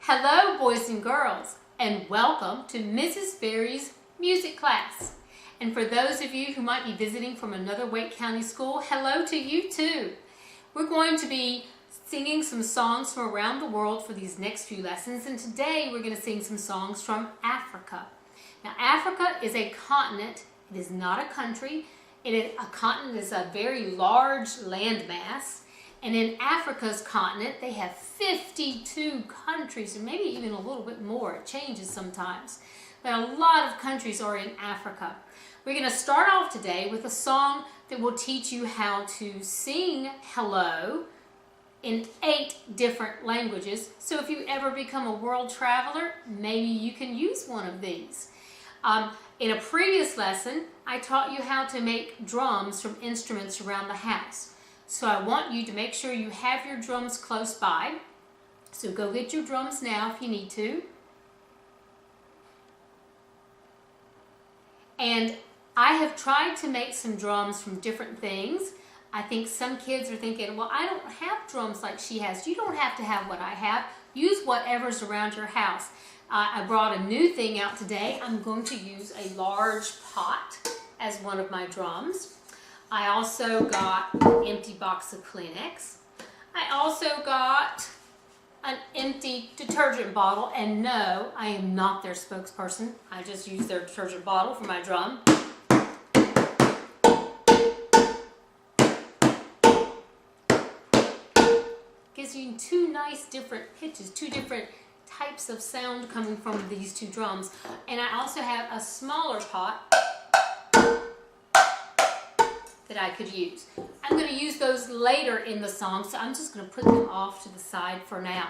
Hello, boys and girls, and welcome to Mrs. Ferry's music class. And for those of you who might be visiting from another Wake County school, hello to you too. We're going to be singing some songs from around the world for these next few lessons, and today we're going to sing some songs from Africa. Now, Africa is a continent. It is not a country. A continent is a very large landmass. And in Africa's continent, they have 52 countries, and maybe even a little bit more. It changes sometimes. But a lot of countries are in Africa. We're going to start off today with a song that will teach you how to sing hello in 8 different languages. So if you ever become a world traveler, maybe you can use one of these. In a previous lesson, I taught you how to make drums from instruments around the house. So I want you to make sure you have your drums close by. So go get your drums now if you need to. And I have tried to make some drums from different things. I think some kids are thinking, well, I don't have drums like she has. You don't have to have what I have. Use whatever's around your house. I brought a new thing out today. I'm going to use a large pot as one of my drums. I also got an empty box of Kleenex. I also got an empty detergent bottle, and no, I am not their spokesperson. I just use their detergent bottle for my drum. Gives you 2 nice different pitches, 2 different types of sound coming from these 2 drums. And I also have a smaller pot that I could use. I'm going to use those later in the song, so I'm just going to put them off to the side for now.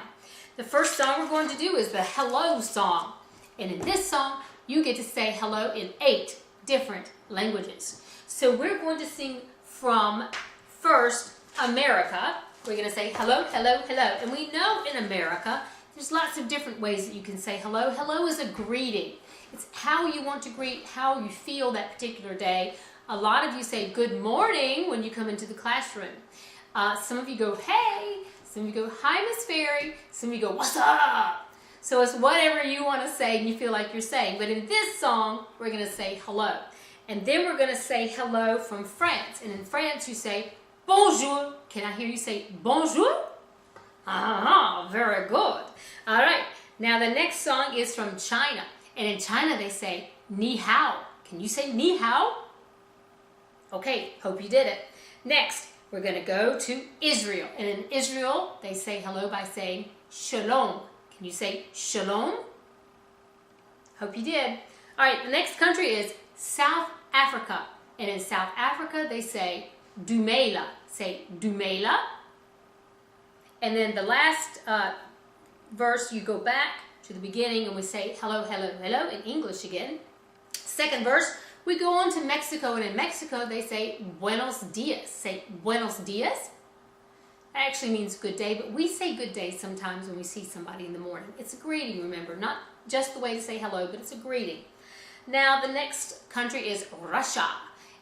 The first song we're going to do is the hello song. And in this song, you get to say hello in 8 different languages. So we're going to sing from first America. We're going to say hello, hello, hello. And we know in America, there's lots of different ways that you can say hello. Hello is a greeting. It's how you want to greet, how you feel that particular day. A lot of you say good morning when you come into the classroom. Some of you go, hey. Some of you go, hi, Miss Ferry. Some of you go, what's up? So it's whatever you want to say and you feel like you're saying. But in this song, we're going to say hello. And then we're going to say hello from France. And in France, you say bonjour. Can I hear you say bonjour? Ah, very good. All right. Now the next song is from China. And in China, they say ni hao. Can you say ni hao? Okay, hope you did it. Next, we're going to go to Israel. And in Israel, they say hello by saying shalom. Can you say shalom? Hope you did. All right, the next country is South Africa. And in South Africa, they say dumela. Say dumela. And then the last verse, you go back to the beginning and we say hello, hello, hello in English again. Second verse, we go on to Mexico, and in Mexico they say buenos dias. Say buenos dias. That actually means good day, but we say good day sometimes when we see somebody in the morning. It's a greeting, remember, not just the way to say hello, but it's a greeting. Now the next country is Russia,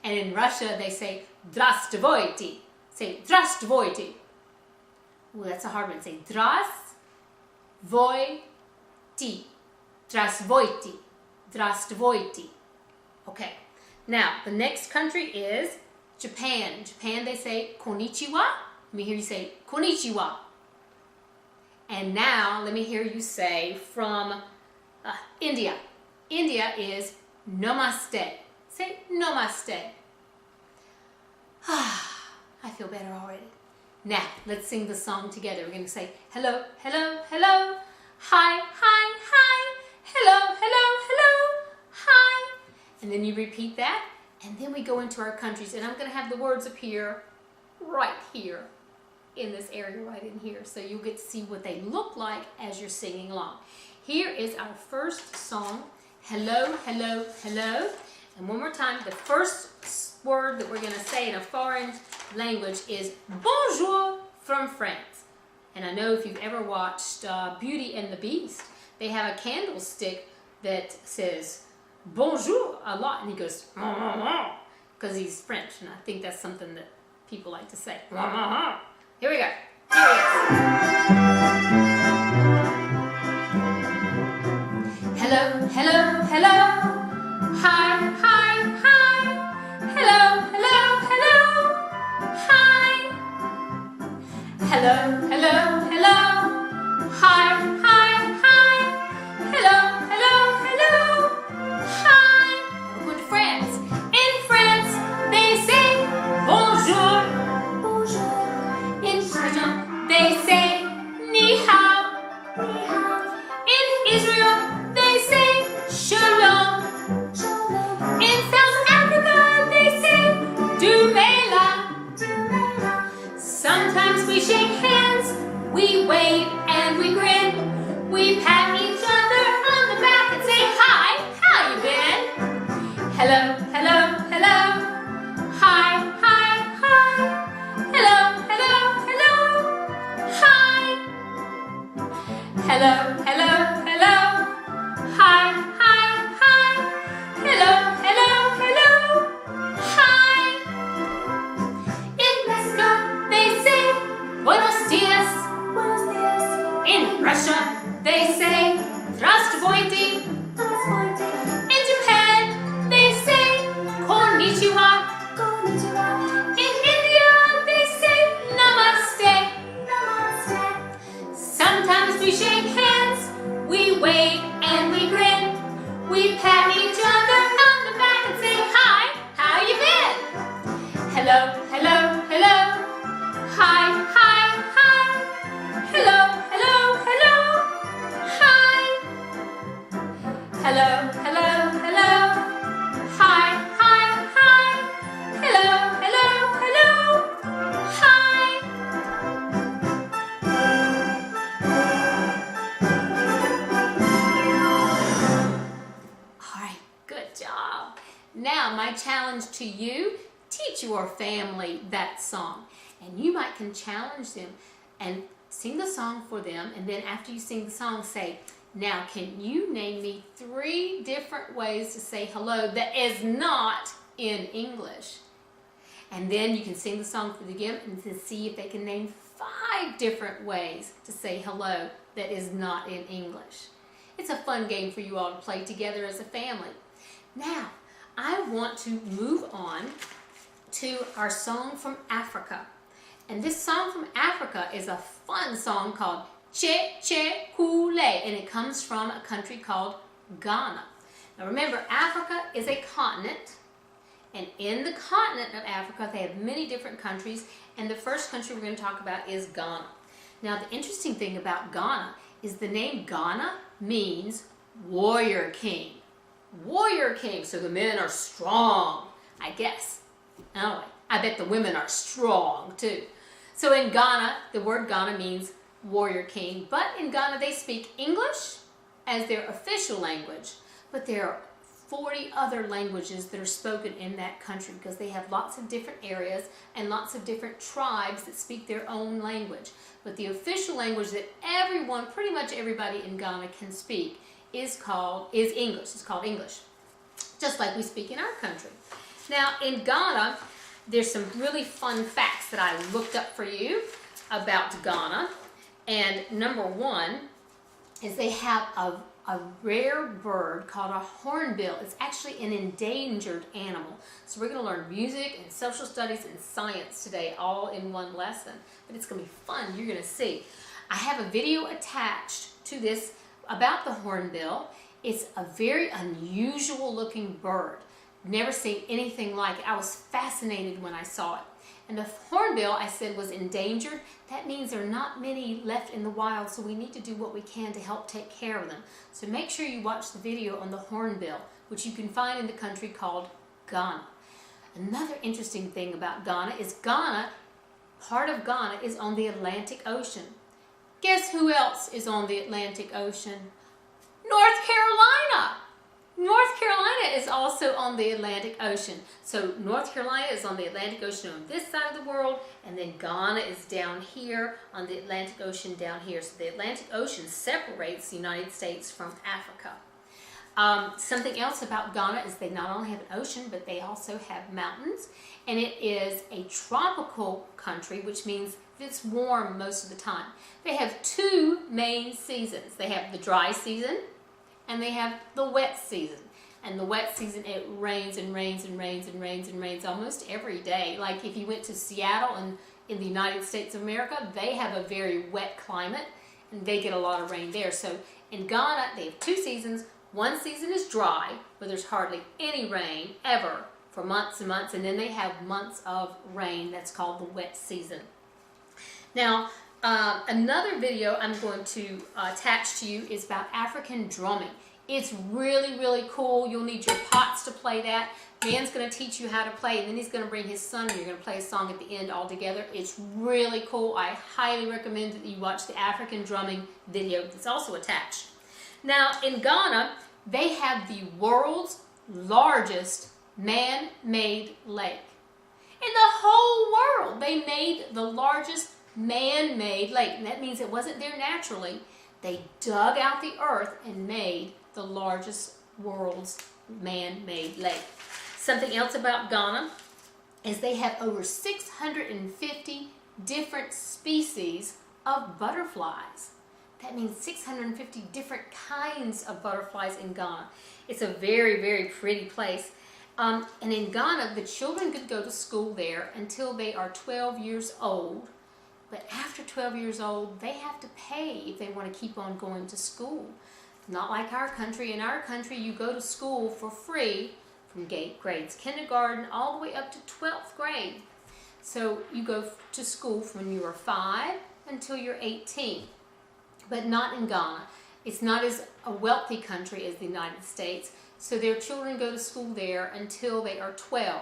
and in Russia they say здравствуйте. Say здравствуйте. Ooh, that's a hard one. Say здравствуйте. Здравствуйте. Здравствуйте. Okay, now the next country is Japan. In Japan, they say konnichiwa. Let me hear you say konnichiwa. And now let me hear you say from India. India is namaste. Say namaste. I feel better already. Now let's sing the song together. We're going to say hello, hello, hello. Hi, hi, hi. Hello, hello, hello. Hi. And then you repeat that, and then we go into our countries, and I'm going to have the words appear right here in this area, right in here, so you'll get to see what they look like as you're singing along. Here is our first song, hello, hello, hello. And one more time, the first word that we're going to say in a foreign language is bonjour from France. And I know if you've ever watched Beauty and the Beast, they have a candlestick that says bonjour a lot, and he goes because he's French, and I think that's something that people like to say. Here we go. Here it is. Hello, hello, hello. Hi, hi, hi. Hello, hello, hello. Hi. We're going to France. In France, they say bonjour. Bonjour. In Persian, they say ni hao. Ni hao. In Israel, they say shalom. Shalom. In South Africa, they say dumela. Sometimes we shake hands, we wave and we grin. We pat each other on the back and say, hi, how you been? Hello, hello, hello. Hi, hi, hi. Hello, hello, hello. Hi. Hello, hello, hello. Hi, hi, hi. Hello, hello, hello. Hi. In Mexico, they say buenos dias. Buenos dias. In Russia, they say здравствуйте. Здравствуйте. In Japan, they say konnichiwa. Konnichiwa. In India, they say namaste. Namaste. Sometimes we shake hands, we wave and we grin. We pat each other on the back and say, hi, how you been? Hello, hello, hello. Hi, hi, hi. Hello, hello, hello. Hi. Hello, hello, hello. Hi, hi, hi. Hello, hello, hello. Hi. All right, good job. Now my challenge to you, teach your family that song. And you might can challenge them and sing the song for them, and then after you sing the song, say, now can you name me 3 different ways to say hello that is not in English? And then you can sing the song for them and to see if they can name 5 different ways to say hello that is not in English. It's a fun game for you all to play together as a family. Now, I want to move on to our song from Africa. And this song from Africa is a fun song called Che Che Koule, and it comes from a country called Ghana. Now remember, Africa is a continent, and in the continent of Africa they have many different countries, and the first country we're going to talk about is Ghana. Now the interesting thing about Ghana is the name Ghana means warrior king. Warrior king, so the men are strong, I guess. Anyway, I bet the women are strong too. So in Ghana, the word Ghana means warrior king, but in Ghana they speak English as their official language, but there are 40 other languages that are spoken in that country because they have lots of different areas and lots of different tribes that speak their own language. But the official language that everyone, pretty much everybody in Ghana can speak is English. It's called English, just like we speak in our country. Now in Ghana, there's some really fun facts that I looked up for you about Ghana. And number 1 is they have a rare bird called a hornbill. It's actually an endangered animal. So we're going to learn music and social studies and science today all in one lesson. But it's going to be fun. You're going to see. I have a video attached to this about the hornbill. It's a very unusual looking bird. Never seen anything like it. I was fascinated when I saw it. And the hornbill, I said, was endangered. That means there are not many left in the wild, so we need to do what we can to help take care of them. So make sure you watch the video on the hornbill, which you can find in the country called Ghana. Another interesting thing about Ghana is part of Ghana is on the Atlantic Ocean. Guess who else is on the Atlantic Ocean? North Carolina! North Carolina is also on the Atlantic Ocean. So North Carolina is on the Atlantic Ocean on this side of the world, and then Ghana is down here on the Atlantic Ocean down here. So the Atlantic Ocean separates the United States from Africa. Something else about Ghana is they not only have an ocean, but they also have mountains. And it is a tropical country, which means it's warm most of the time. They have 2 main seasons. They have the dry season, and they have the wet season. And the wet season, it rains and rains and rains and rains and rains almost every day. Like if you went to Seattle and in the United States of America, they have a very wet climate and they get a lot of rain there. So in Ghana, they have 2 seasons. One season is dry, where there's hardly any rain ever for months and months, and then they have months of rain. That's called the wet season. Now, another video I'm going to attach to you is about African drumming. It's really, really cool. You'll need your pots to play that. Man's going to teach you how to play, and then he's going to bring his son, and you're going to play a song at the end all together. It's really cool. I highly recommend that you watch the African drumming video. It's also attached. Now, in Ghana, they have the world's largest man-made lake. In the whole world, they made the largest man-made lake. And that means it wasn't there naturally. They dug out the earth and made the largest world's man-made lake. Something else about Ghana is they have over 650 different species of butterflies. That means 650 different kinds of butterflies in Ghana. It's a very, very pretty place. And in Ghana, the children could go to school there until they are 12 years old. But after 12 years old, they have to pay if they want to keep on going to school. Not like our country. In our country, you go to school for free from grades kindergarten all the way up to 12th grade. So you go to school from when you are 5 until you're 18. But not in Ghana. It's not as a wealthy country as the United States. So their children go to school there until they are 12.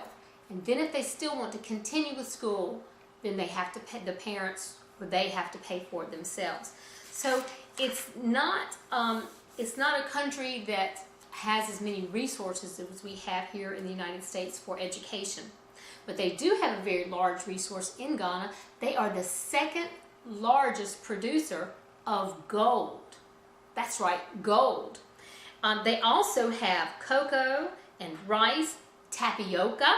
And then if they still want to continue with school, then they have to pay, the parents, or they have to pay for it themselves. So it's not a country that has as many resources as we have here in the United States for education. But they do have a very large resource in Ghana. They are the 2nd largest producer of gold. That's right, gold. They also have cocoa and rice, tapioca,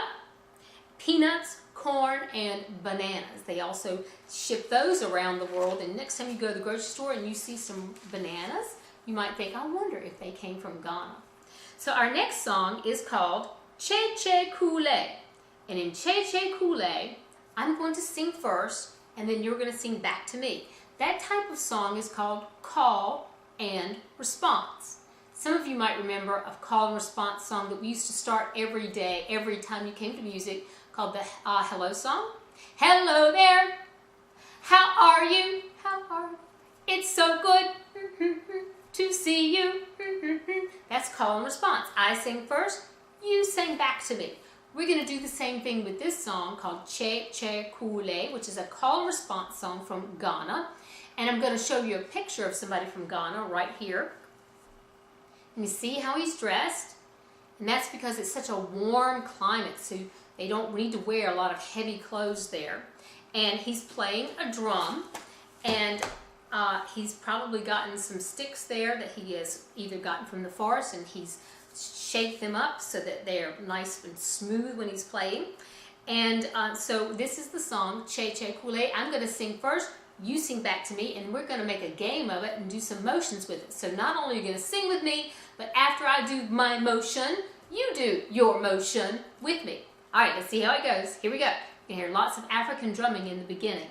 peanuts, corn, and bananas. They also ship those around the world, and next time you go to the grocery store and you see some bananas, you might think, I wonder if they came from Ghana. So our next song is called Cheche Koule. And in Cheche Koule, I'm going to sing first, and then you're going to sing back to me. That type of song is called call and response. Some of you might remember a call and response song that we used to start every day, every time you came to music, called the hello song. Hello there, how are you? How are you? It's so good to see you. That's call and response. I sing first, you sing back to me. We're going to do the same thing with this song called Cheche Koule, which is a call and response song from Ghana. And I'm going to show you a picture of somebody from Ghana right here. And you see how he's dressed? And that's because it's such a warm climate, so they don't need to wear a lot of heavy clothes there. And he's playing a drum, and he's probably gotten some sticks there that he has either gotten from the forest, and he's shaped them up so that they're nice and smooth when he's playing. And so this is the song, Cheche Koule. I'm going to sing first. You sing back to me, and we're going to make a game of it and do some motions with it. So not only are you going to sing with me, but after I do my motion, you do your motion with me. All right, let's see how it goes. Here we go. You can hear lots of African drumming in the beginning.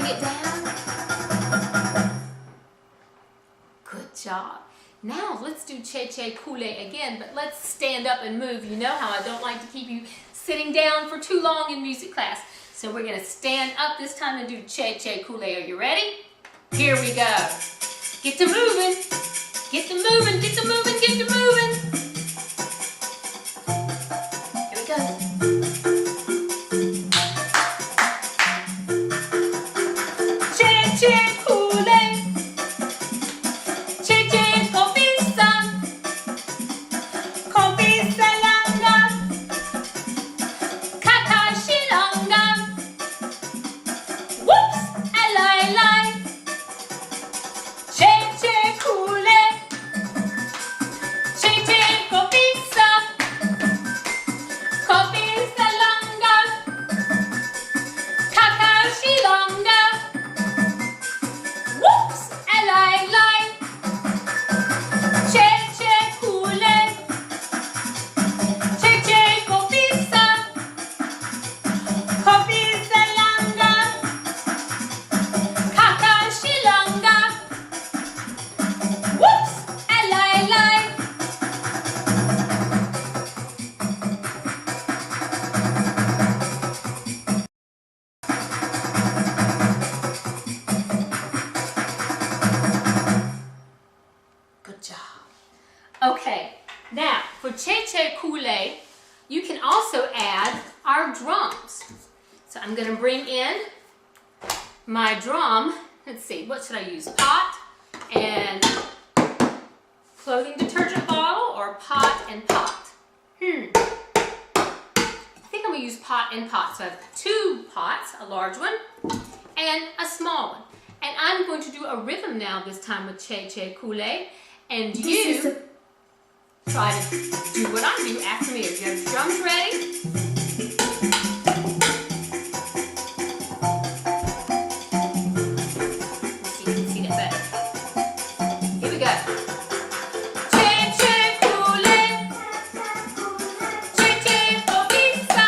bring it down. Good job. Now let's do Che Che Koole again, but let's stand up and move. You know how I don't like to keep you sitting down for too long in music class. So we're going to stand up this time and do Che Che Koole. Are you ready? Here we go. Get to moving. Get to moving. Get to moving. Get to moving. Here we go. Che Che Koole. Che Che Kopisa. Kopisa Langa. Kakashi Langa. Whoops! Alai lai. Che Che Koole. Che Che Kopisa. Kopisa Langa. Kakashi Langa. Whoops! Alai lai. Che Che Koole. Che Che Kopisa. Kopisa Langa. Kakashi Langa. Whoops! Alai lai. Good job. Okay, now for Che Che Koole, you can also add our drums. So I'm going to bring in my drum. Let's see, what should I use? Pot and clothing detergent bottle or pot and pot? I think I'm going to use pot and pot. So I have 2 pots, a large one and a small one. And I'm going to do a rhythm now this time with Che Che Koole. And you try to do what I do after me. Are your drums ready? Let's see if you can see that better. Here we go. Che Che Koole. Che Che Kopisa.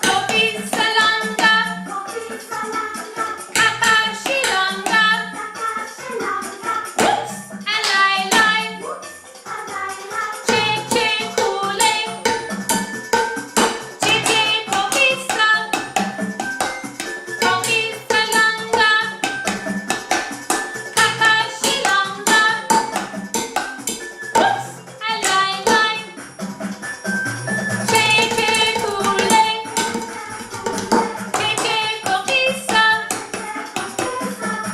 Kopisa Langa. Kakashi Langa. Whoops! Alai lai. Che Che Koole. Che Che Kopisa. Kopisa Langa. Kakashi Langa. Whoops! Alai lai. Che Che Koole. Che Che Kopisa.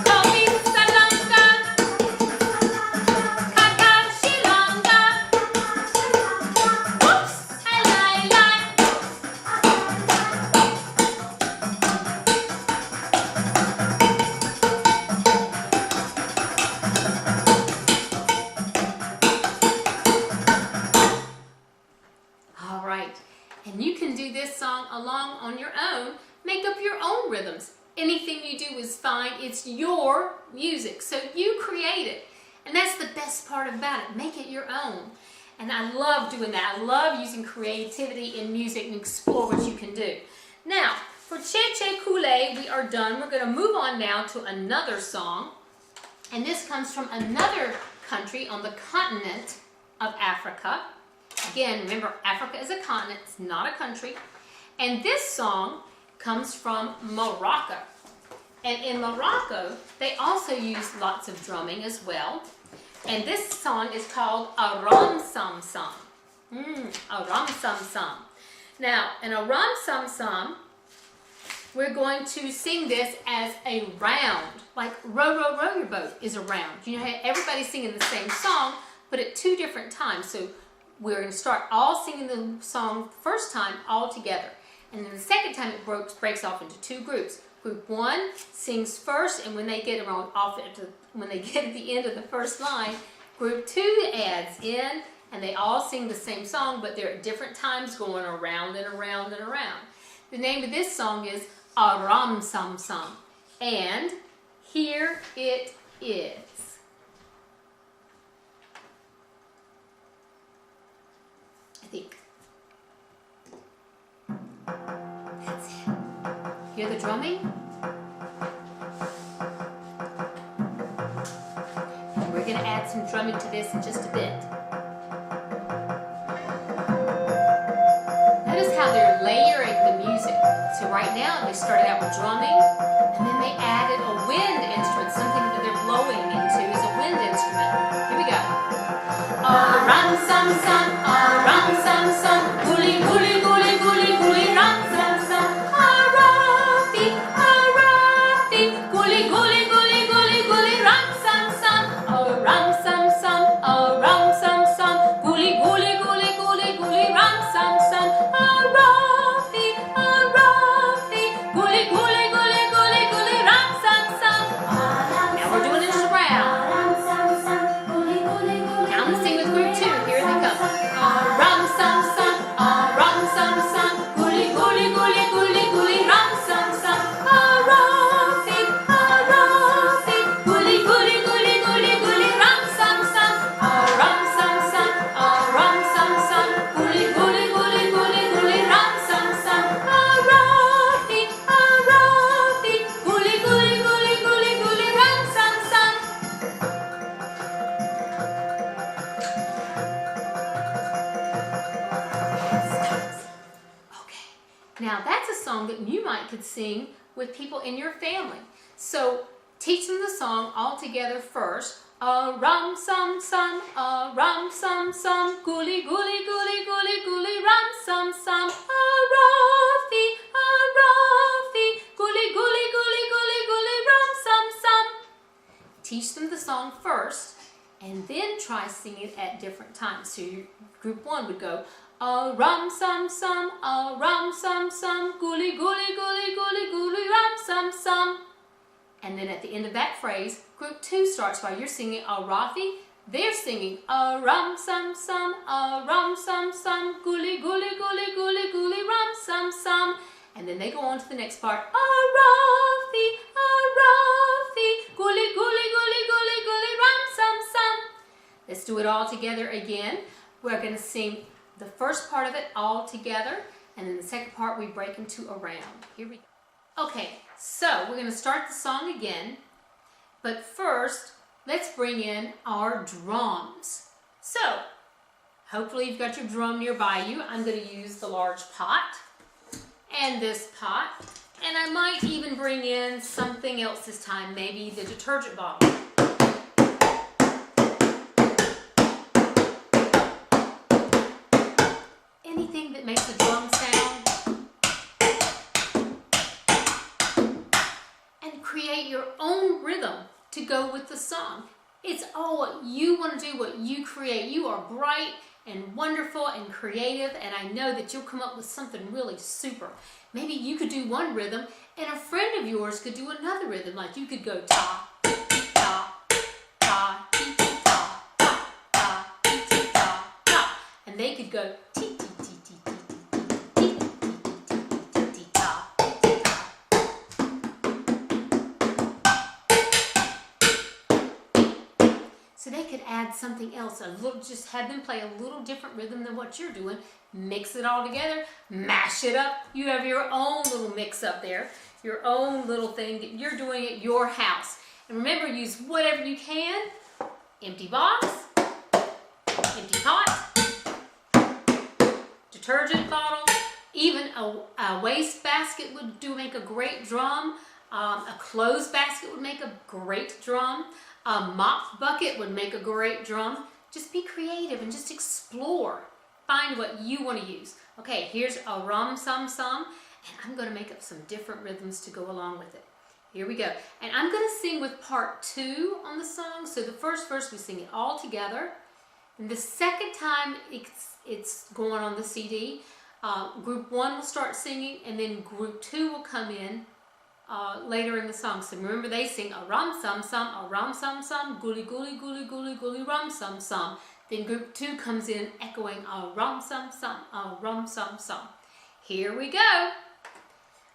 Kopisa Langa. Kakashi Langa. Whoops! Alai lai. All right, and you can do this song along on your own. Make up your own rhythms. Anything you do is fine. It's your music, so you create it. And that's the best part about it. Make it your own. And I love doing that. I love using creativity in music and explore what you can do. Now, for Che Che Koole, we are done. We're going to move on now to another song. And this comes from another country on the continent of Africa. Again, remember, Africa is a continent, it's not a country. And this song comes from Morocco. And in Morocco, they also use lots of drumming as well. And this song is called Aram Sam Sam. Aram Sam Sam. Now, in Aram Sam Sam, we're going to sing this as a round, like row, row, row your boat is a round. You know how everybody's singing the same song, but at 2 different times. So we're going to start all singing the song the first time all together. And then the second time it breaks off into 2 groups. Group 1 sings first, and when they get when they get at the end of the first line, group 2 adds in, and they all sing the same song, but they're at different times going around and around and around. The name of this song is Aram Sam Sam, and here it is. I think. That's it. Hear the drumming? going to add some drumming to this in just a bit. Notice how they're layering the music. So right now they started out with drumming, and then they added a wind instrument, something that they're blowing into is a wind instrument. Here we go. Ram sam sam, ram sam sam, guli guli guli guli guli, ram sam sam, Rafi, Rafi, guli guli guli guli guli, ram sam sam, ram sam sam, ram sam sam, guli guli guli guli guli, ram sam sam, Rafi, Rafi, guli guli guli guli guli, ram sam sam. Now we're doing this around. Now I'm gonna sing with group 2. Here they come. Ram sam sam, ram sam sam, guli guli guli guli guli, ram sam sam, Rafi, Rafi, guli guli guli guli guli, ram sam sam, ram sam sam, ram sam sam, guli guli guli guli guli, ram sam sam, Rafi, Rafi, guli guli guli guli guli, ram sam sam. Okay, now that's a song that you might could sing with people in your family. So teach them the song all together first. Ram sam sam, ram sam sam, guli guli guli guli guli, ram sam sam, Rafi, Rafi, guli guli guli guli guli, ram sam sam. Teach them the song first, and then try singing it at different times. So your group 1 would go, ram sam sam, ram sam sam, guli guli guli guli guli, ram sam sam. And then at the end of that phrase, group 2 starts while you're singing Rafi. They're singing ram sam sam, ram sam sam, guli guli guli guli guli, ram sam sam. And then they go on to the next part. Rafi, Rafi, guli guli guli guli guli, ram sam sam. Let's do it all together again. We're going to sing the first part of it all together, and then the second part we break into a round. Here we go. Okay, so we're going to start the song again, but first let's bring in our drums. So hopefully you've got your drum nearby you. I'm going to use the large pot and this pot, and I might even bring in something else this time, maybe the detergent bottle. Anything that makes a drum sound. And create your own rhythm to go with the song. It's all what you want to do, what you create. You are bright and wonderful and creative, and I know that you'll come up with something really super. Maybe you could do one rhythm and a friend of yours could do another rhythm. Like you could go ta, ti, ta, ta, ti, ti, ta, ta, ta, ti, ti, ta, ta. And they could go ti, ti, ti, ti, ti, ti, ti, ti, ti, ti, ta, ti, ta. So they could add something else, just have them play a little different rhythm than what you're doing, mix it all together, mash it up. You have your own little mix up there, your own little thing that you're doing at your house. And remember, use whatever you can. Empty box, empty pot, detergent bottle, even a waste basket would make a great drum. A clothes basket would make a great drum. A mop bucket would make a great drum. Just be creative and just explore. Find what you want to use. Okay, here's a rum sum sum, and I'm going to make up some different rhythms to go along with it. Here we go. And I'm going to sing with part 2 on the song. So the first verse we sing it all together. And the second time it's going on the CD, group 1 will start singing, and then group 2 will come in later in the song. So remember, they sing a rum sum sum, a rum sum sum, guli guli guli guli guli, rum sum sum. Then group 2 comes in echoing a rum sum sum, a rum sum sum. Here we go.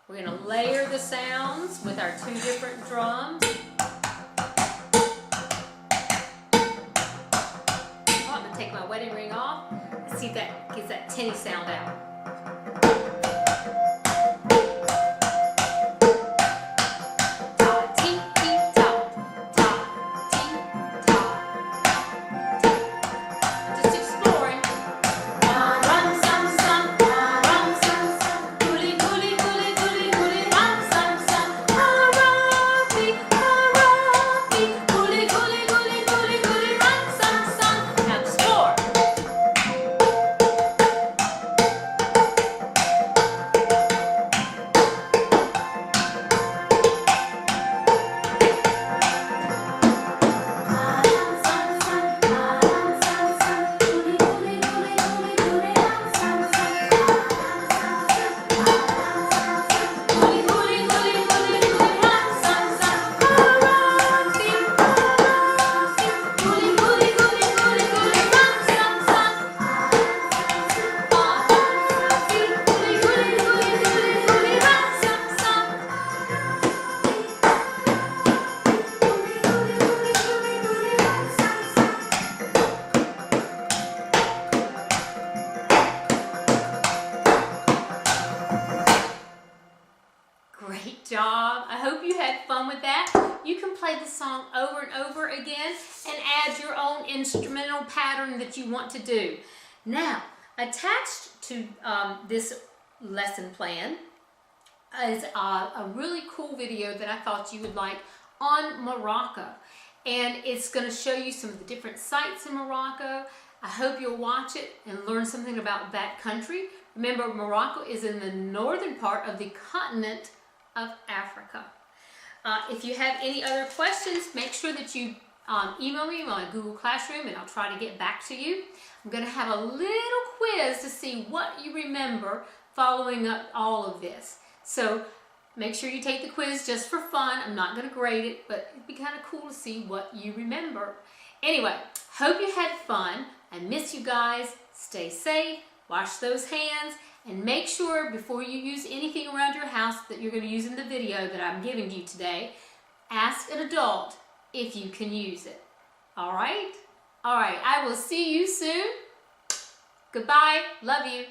We're going to layer the sounds with our 2 different drums. Oh, I'm going to take my wedding ring off. Let's see if that gets that tinny sound out. Ta, ti, ti, ta, ta, ti, ta, had fun with that, you can play the song over and over again and add your own instrumental pattern that you want to do. Now, attached to this lesson plan is a really cool video that I thought you would like on Morocco. And it's going to show you some of the different sites in Morocco. I hope you'll watch it and learn something about that country. Remember, Morocco is in the northern part of the continent of Africa. If you have any other questions, make sure that you email me on Google Classroom and I'll try to get back to you. I'm going to have a little quiz to see what you remember following up all of this. So make sure you take the quiz just for fun. I'm not going to grade it, but it'd be kind of cool to see what you remember. Anyway, hope you had fun. I miss you guys. Stay safe, wash those hands, and make sure before you use anything around your house that you're going to use in the video that I'm giving you today, ask an adult if you can use it. All right? All right, I will see you soon. Goodbye. Love you.